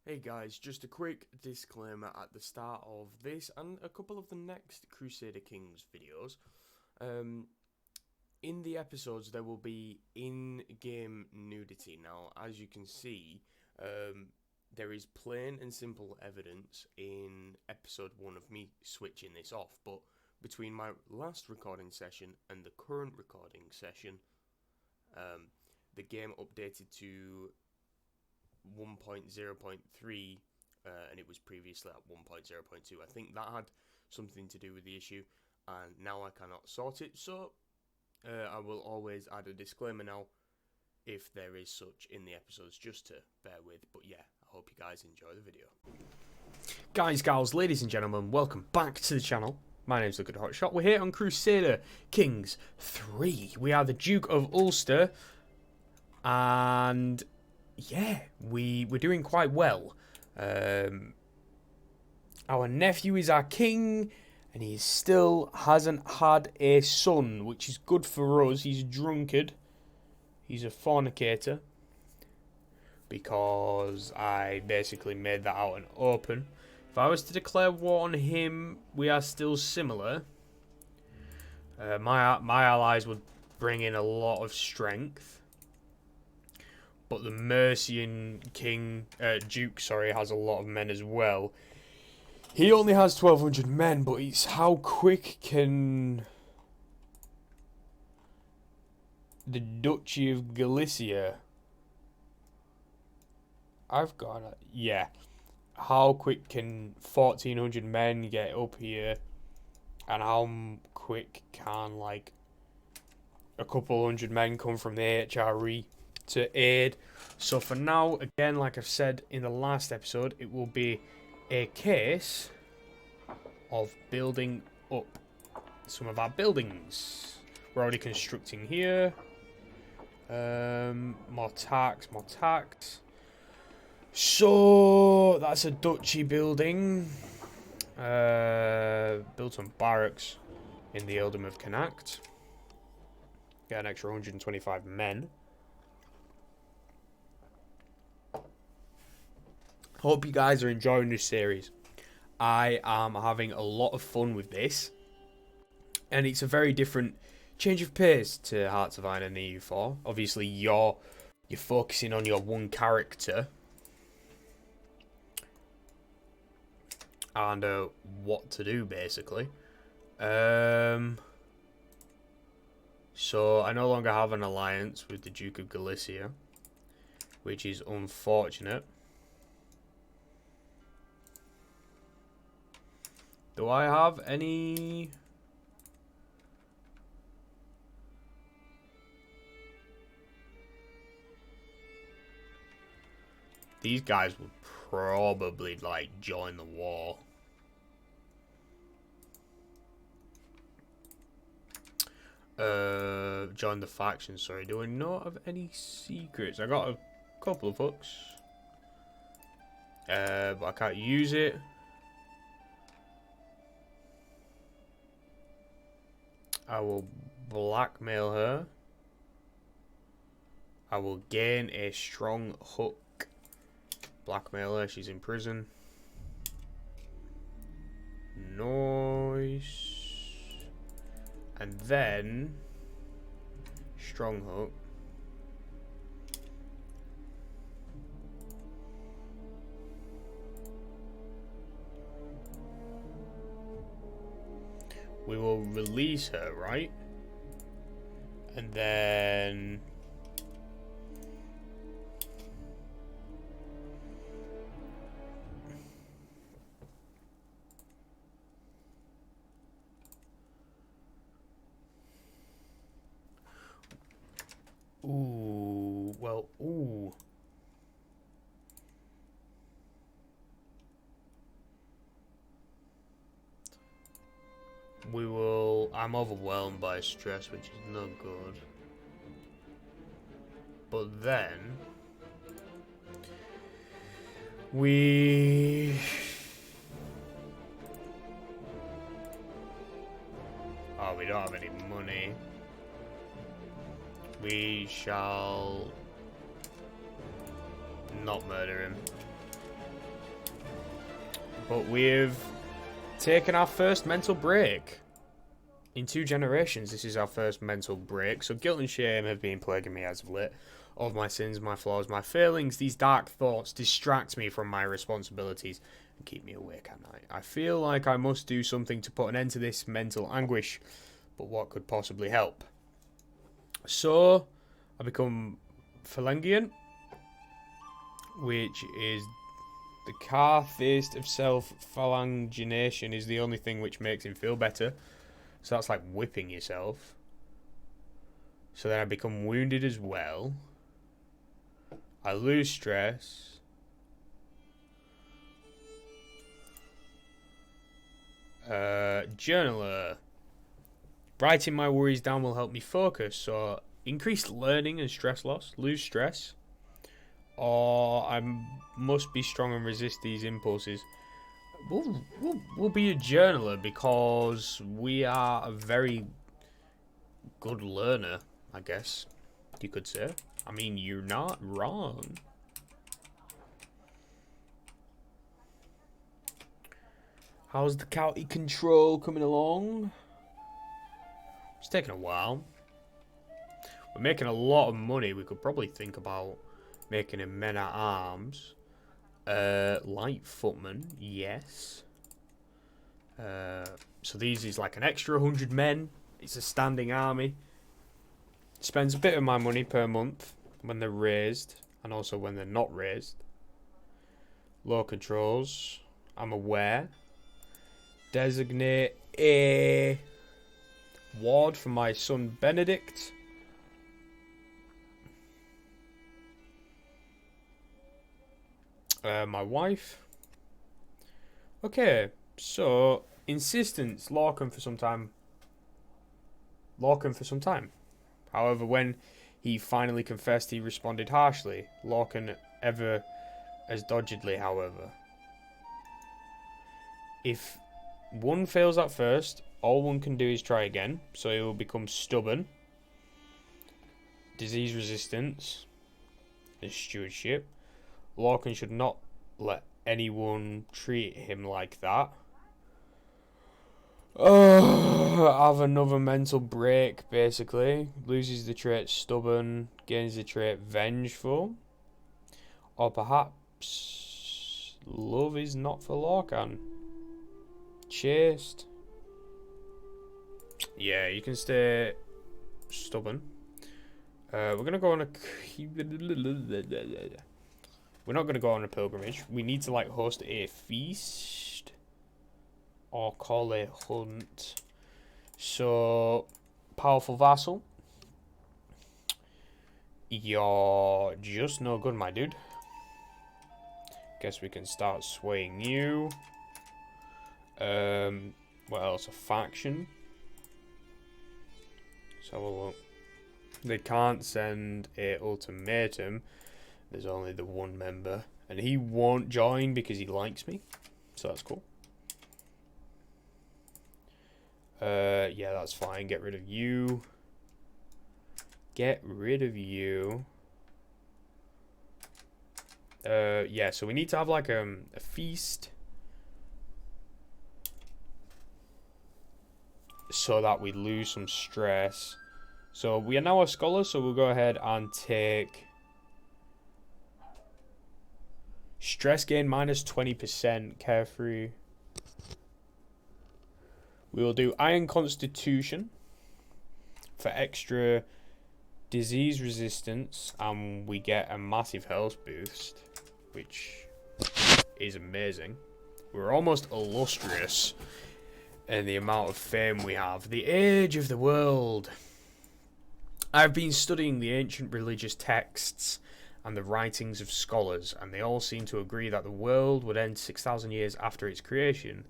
Hey guys, just a quick disclaimer at the start of this and a couple of the next Crusader Kings videos. In the episodes there will be in-game nudity. Now, as you can see, there is plain and simple evidence in episode 1 of me switching this off, but between my last recording session and the current recording session, the game updated to 1.0.3 and it was previously at 1.0.2. I think that had something to do with the issue, and now I cannot sort it, so I will always add a disclaimer now if there is such in the episodes, just to bear with. But yeah, I hope you guys enjoy the video. Guys, gals, ladies and gentlemen, welcome back to the channel. My name's Liquid Hotshot. We're here on Crusader Kings 3. We are the Duke of Ulster, and yeah, we're doing quite well. Our nephew is our king, and he still hasn't had a son, which is good for us. He's a drunkard. He's a fornicator. Because I basically made that out in open. If I was to declare war on him, we are still similar. My allies would bring in a lot of strength. But the Mercian Duke, has a lot of men as well. He only has 1,200 men, but it's how quick can the Duchy of Galicia? Yeah. How quick can 1,400 men get up here? And how quick can, like, a couple hundred men come from the HRE to aid? So for now, again, like I've said in the last episode, it will be a case of building up some of our buildings. We're already constructing here. More tax. So that's a duchy building. Build some barracks in the Earldom of Connacht. Get an extra 125 men. Hope you guys are enjoying this series. I am having a lot of fun with this, and it's a very different change of pace to Hearts of Iron and EU4. Obviously, you're focusing on your one character and what to do, basically. So I no longer have an alliance with the Duke of Galicia, which is unfortunate. Do I have any? These guys would probably, like, join the war. Join the faction, sorry. Do I not have any secrets? I got a couple of hooks. But I can't use it. I will blackmail her. I will gain a strong hook. Blackmail her, she's in prison. Nice. And then strong hook. We will release her, right? And then ooh. I'm overwhelmed by stress, which is not good. But then we don't have any money. We shall not murder him. But we've taken our first mental break. In 2 generations, this is our first mental break. So guilt and shame have been plaguing me as of late. All of my sins, my flaws, my failings, these dark thoughts distract me from my responsibilities and keep me awake at night. I feel like I must do something to put an end to this mental anguish. But what could possibly help? So, I become Phalangian, which is the Carthist of self-phalangination is the only thing which makes him feel better. So that's like whipping yourself. So then I become wounded as well. I lose stress. Journaler. Writing my worries down will help me focus. So increased learning and stress loss. Lose stress. Or I must be strong and resist these impulses. We'll be a journaler because we are a very good learner, I guess you could say. I mean, you're not wrong. How's the county control coming along? It's taking a while. We're making a lot of money. We could probably think about making a men-at-arms. Light footman, yes. So these is like an extra 100 men. It's a standing army. Spends a bit of my money per month when they're raised and also when they're not raised. Law controls, I'm aware. Designate a ward for my son Benedict. My wife. Okay, so insistence, Lorcan for some time. However, when he finally confessed, he responded harshly. Lorcan ever as doggedly, however. If one fails at first, all one can do is try again, so he will become stubborn. Disease resistance and stewardship. Lorcan should not let anyone treat him like that. Have another mental break, basically. Loses the trait stubborn, gains the trait vengeful. Or perhaps love is not for Lorcan. Chaste. Yeah, you can stay stubborn. We're gonna go on a... We're not gonna go on a pilgrimage. We need to like host a feast. Or call a hunt. So, powerful vassal. You're just no good, my dude. Guess we can start swaying you. What else? A faction. Let's have a look. They can't send a ultimatum. There's only the one member. And he won't join because he likes me. So that's cool. Yeah, that's fine. Get rid of you. Get rid of you. Yeah, so we need to have like a feast. So that we lose some stress. So we are now a scholar, so we'll go ahead and take stress gain minus 20%, carefree. We will do Iron Constitution for extra disease resistance, and we get a massive health boost, which is amazing. We're almost illustrious in the amount of fame we have. The age of the world. I've been studying the ancient religious texts and the writings of scholars, and they all seem to agree that the world would end 6,000 years after its creation.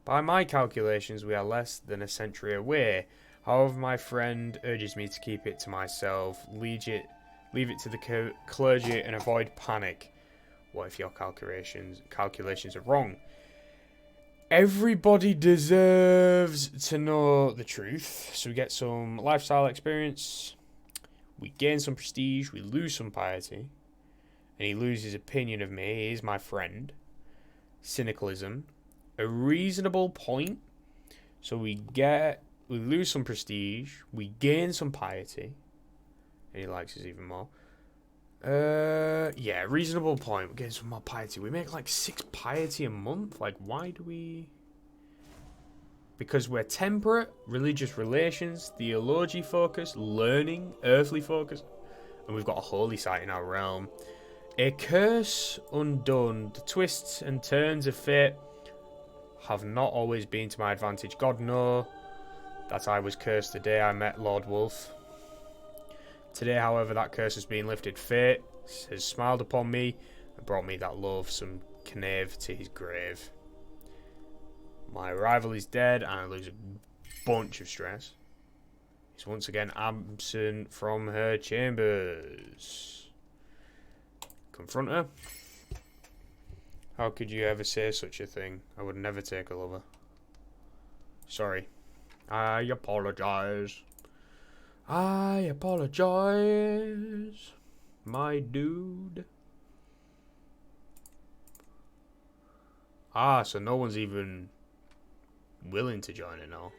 By my calculations, we are less than a century away. However, my friend urges me to keep it to myself, leave it to the clergy, and avoid panic. What if your calculations are wrong? Everybody deserves to know the truth. So we get some lifestyle experience, we gain some prestige, we lose some piety, and he loses opinion of me. He is my friend. cynicalism, a reasonable point. So we lose some prestige, we gain some piety, and he likes us even more. Yeah, reasonable point. We're getting some more piety. We make like 6 piety a month. Like, why do we? Because we're temperate, religious relations, theology focus, learning, earthly focus, and we've got a holy site in our realm. A curse undone. The twists and turns of fate have not always been to my advantage. God know that I was cursed the day I met Lord Wolf. Today, however, that curse has been lifted. Fate has smiled upon me and brought me that loathsome knave to his grave. My rival is dead and I lose a bunch of stress. He's once again absent from her chambers. Confront her. How could you ever say such a thing? I would never take a lover. Sorry. I apologize. I apologize, my dude. Ah, so no one's even willing to join it now.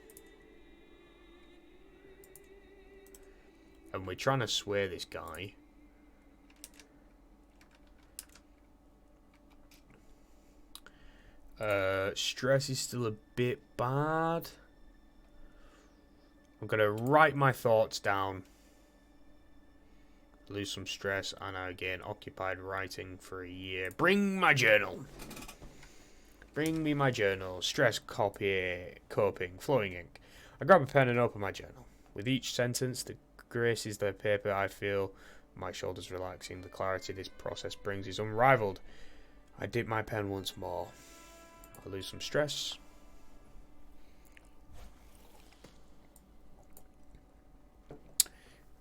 And we're trying to sway this guy. Stress is still a bit bad. I'm going to write my thoughts down. Lose some stress and I again occupied writing for a year. Bring my journal. Bring me my journal. Stress coping, flowing ink. I grab a pen and open my journal. With each sentence that graces the paper, I feel my shoulders relaxing. The clarity this process brings is unrivaled. I dip my pen once more. I lose some stress.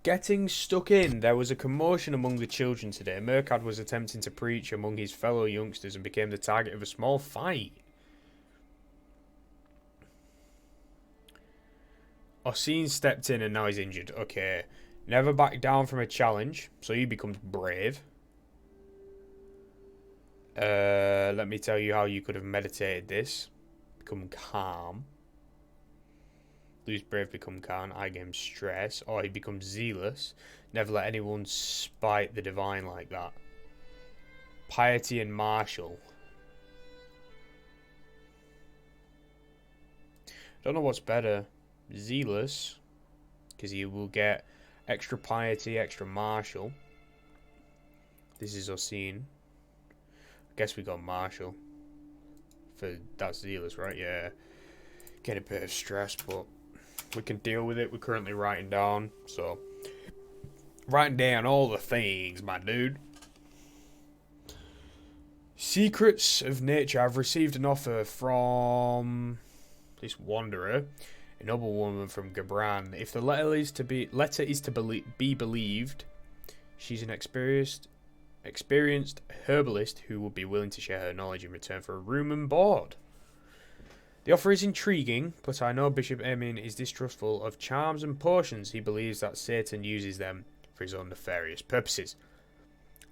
Getting stuck in. There was a commotion among the children today. Murkad was attempting to preach among his fellow youngsters and became the target of a small fight. Ossine stepped in and now he's injured. Okay. Never back down from a challenge, so he becomes brave. Let me tell you how you could have meditated this. Become calm. Lose brave, become calm. I gain stress. Or he becomes zealous. Never let anyone spite the divine like that. Piety and martial. Don't know what's better. Zealous, because he will get extra piety, extra martial. This is Ossine. I guess we got martial. For that's zealous, right? Yeah. Get a bit of stress, but we can deal with it. We're currently writing down, so writing down all the things, my dude. Secrets of nature. I've received an offer from this wanderer, a noble woman from Gabran. If the letter is to be believed, she's an experienced herbalist who would be willing to share her knowledge in return for a room and board. The offer is intriguing, but I know Bishop Emin is distrustful of charms and potions. He believes that Satan uses them for his own nefarious purposes.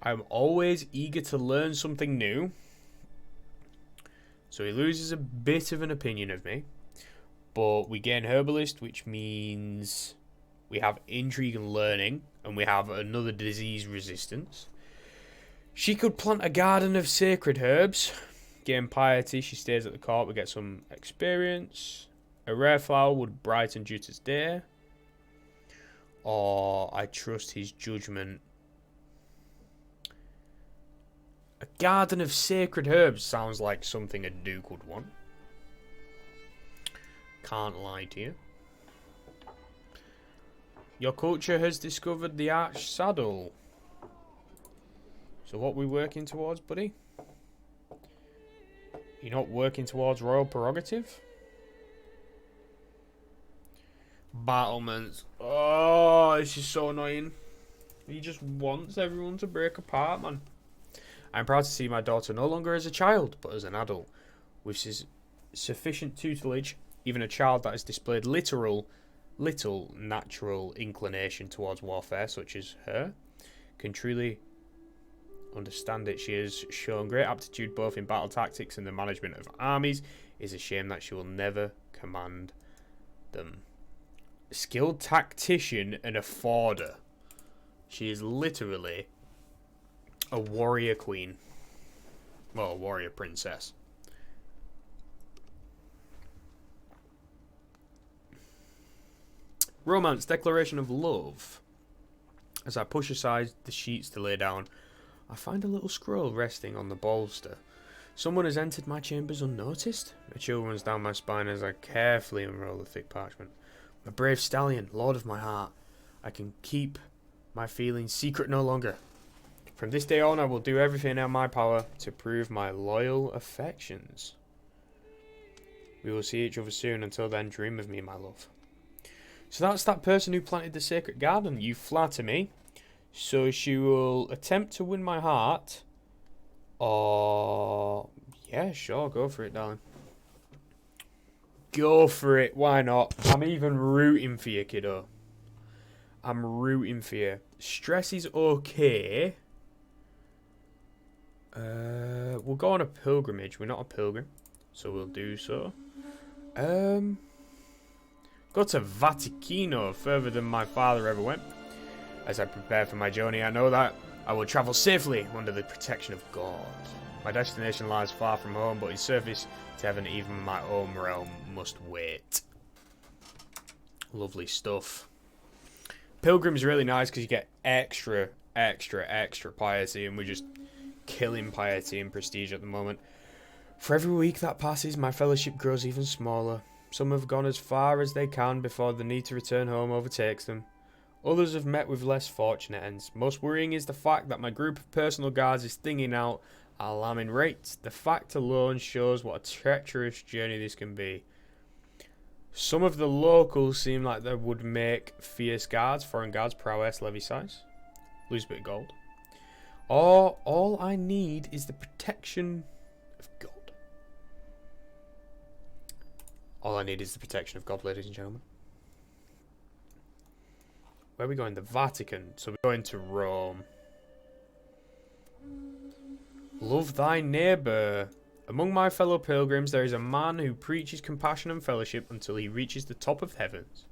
I am always eager to learn something new, so he loses a bit of an opinion of me. But we gain herbalist, which means we have intrigue and learning, and we have another disease resistance. She could plant a garden of sacred herbs. Gain piety. She stays at the court. We get some experience. A rare flower would brighten Juta's day. Or I trust his judgment. A garden of sacred herbs sounds like something a duke would want. Can't lie to you. Your culture has discovered the arch saddle. So what we working towards, buddy? You're not working towards royal prerogative? Battlements. Oh, this is so annoying. He just wants everyone to break apart, man. I'm proud to see my daughter no longer as a child, but as an adult. With sufficient tutelage, even a child that has displayed little natural inclination towards warfare, such as her, can truly understand it. She has shown great aptitude both in battle tactics and the management of armies. It's a shame that she will never command them. Skilled tactician and a forder. She is literally a warrior queen. Well, a warrior princess. Romance, declaration of love. As I push aside the sheets to lay down, I find a little scroll resting on the bolster. Someone has entered my chambers unnoticed. A chill runs down my spine as I carefully unroll the thick parchment. My brave stallion, lord of my heart. I can keep my feelings secret no longer. From this day on, I will do everything in my power to prove my loyal affections. We will see each other soon. Until then, dream of me, my love. So that's that person who planted the sacred garden. You flatter me. So she will attempt to win my heart. Or... yeah, sure, go for it, darling. Go for it, why not? I'm even rooting for you, kiddo. I'm rooting for you. Stress is okay. We'll go on a pilgrimage. We're not a pilgrim, so we'll do so. Go to Vaticino, further than my father ever went. As I prepare for my journey, I know that I will travel safely under the protection of God. My destination lies far from home, but in service to heaven, even my own realm must wait. Lovely stuff. Pilgrim's really nice because you get extra piety, and we're just killing piety and prestige at the moment. For every week that passes, my fellowship grows even smaller. Some have gone as far as they can before the need to return home overtakes them. Others have met with less fortunate ends. Most worrying is the fact that my group of personal guards is thinning out at alarming rates. The fact alone shows what a treacherous journey this can be. Some of the locals seem like they would make fierce guards, foreign guards, prowess, levy size. Lose a bit of gold. Or all I need is the protection of God. All I need is the protection of God, ladies and gentlemen. Where are we going? The Vatican. So we're going to Rome. Love thy neighbour. Among my fellow pilgrims, there is a man who preaches compassion and fellowship until he reaches the top of heavens.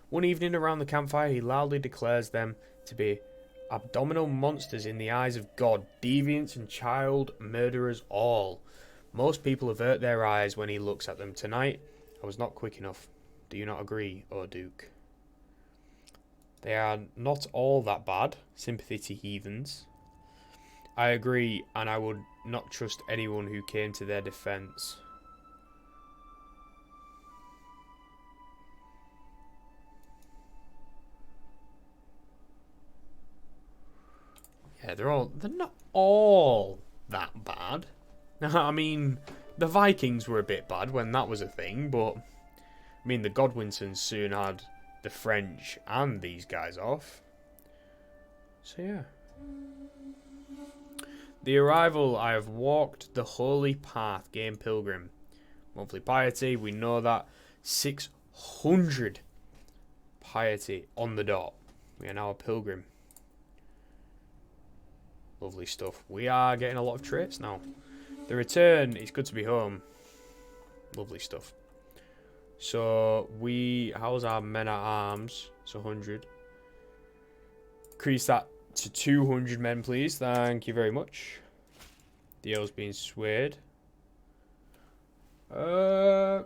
One evening around the campfire, he loudly declares them to be abdominal monsters in the eyes of God, deviants and child murderers all. Most people avert their eyes when he looks at them. Tonight, I was not quick enough. Do you not agree, O Duke? They are not all that bad. Sympathy to heathens. I agree, and I would not trust anyone who came to their defense. Yeah, they're not all that bad. I mean, the Vikings were a bit bad when that was a thing, but I mean, the Godwinsons soon had the French and these guys off. So yeah. The arrival, I have walked the holy path, game pilgrim. Monthly piety, we know that. 600 piety on the dot. We are now a pilgrim. Lovely stuff. We are getting a lot of traits now. The return, it's good to be home. Lovely stuff. So how's our men at arms? It's 100. Increase that to 200 men, please. Thank you very much. The L's being swayed. A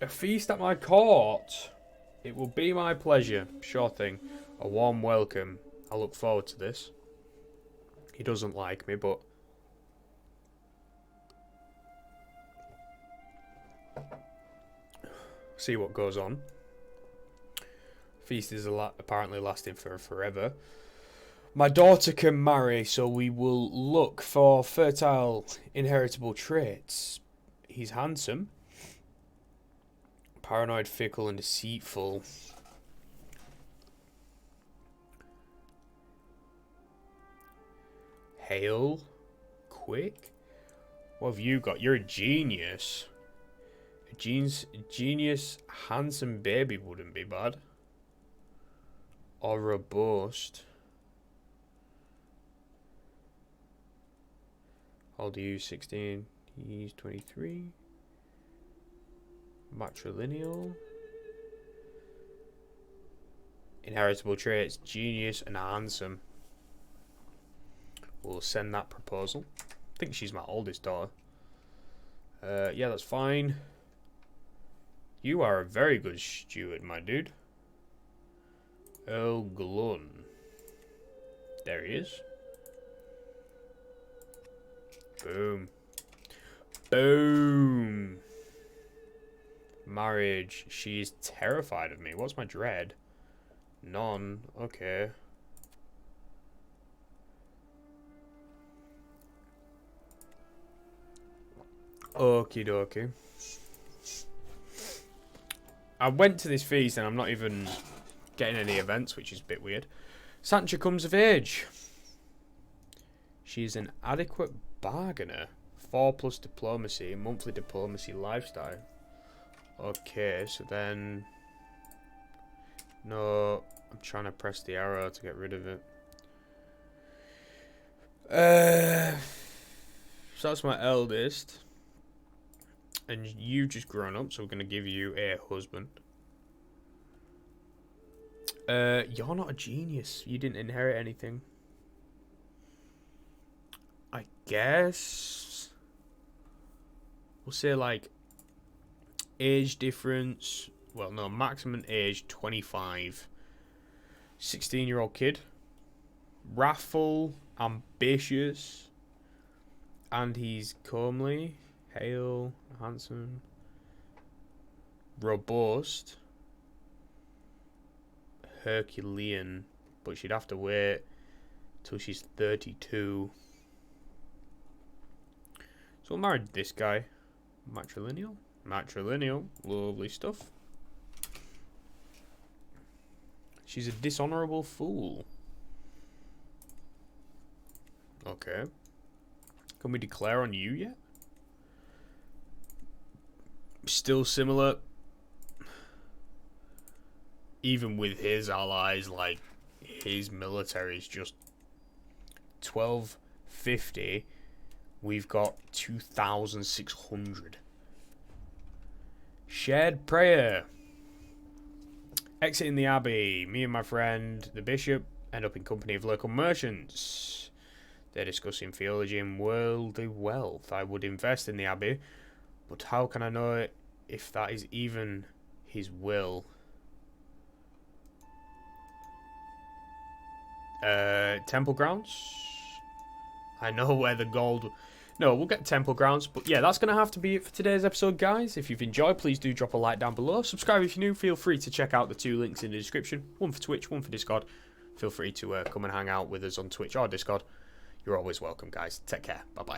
feast at my court. It will be my pleasure. Sure thing. A warm welcome. I look forward to this. He doesn't like me, but see what goes on. Feast is apparently lasting for forever. My daughter can marry, so we will look for fertile, inheritable traits. He's handsome. Paranoid, fickle, and deceitful. Hail. Quick. What have you got? You're a genius. A genius, handsome baby wouldn't be bad. Or robust. How old are you? 16. He's 23. Matrilineal. Inheritable traits, genius and handsome. We'll send that proposal. I think she's my oldest daughter. Yeah, that's fine. You are a very good steward, my dude. Earl Glun. There he is. Boom. Boom. Marriage. She's terrified of me. What's my dread? None. Okay. Okie dokie. I went to this feast and I'm not even getting any events, which is a bit weird. Sancha comes of age. She's an adequate bargainer. 4+ diplomacy, monthly diplomacy lifestyle. Okay, so then... No, I'm trying to press the arrow to get rid of it. So that's my eldest. And you just grown up, so we're going to give you a husband. You're not a genius. You didn't inherit anything. I guess we'll say like age difference. Well, no, maximum age 25. 16-year-old kid. Wrathful, ambitious, and he's comely, hale, handsome, robust, Herculean, but she'd have to wait till she's 32. So we'll marry this guy. Matrilineal. Matrilineal. Lovely stuff. She's a dishonorable fool. Okay. Can we declare on you yet? Still similar. Even with his allies, like, his military is just 1250. We've got 2,600. Shared prayer. Exiting the abbey. Me and my friend, the bishop, end up in company of local merchants. They're discussing theology and worldly wealth. I would invest in the abbey, but how can I know if that is even his will? Temple grounds. I know where the gold... No, we'll get temple grounds. But yeah, that's going to have to be it for today's episode, guys. If you've enjoyed, please do drop a like down below. Subscribe if you're new. Feel free to check out the 2 links in the description. One for Twitch, one for Discord. Feel free to come and hang out with us on Twitch or Discord. You're always welcome, guys. Take care. Bye-bye.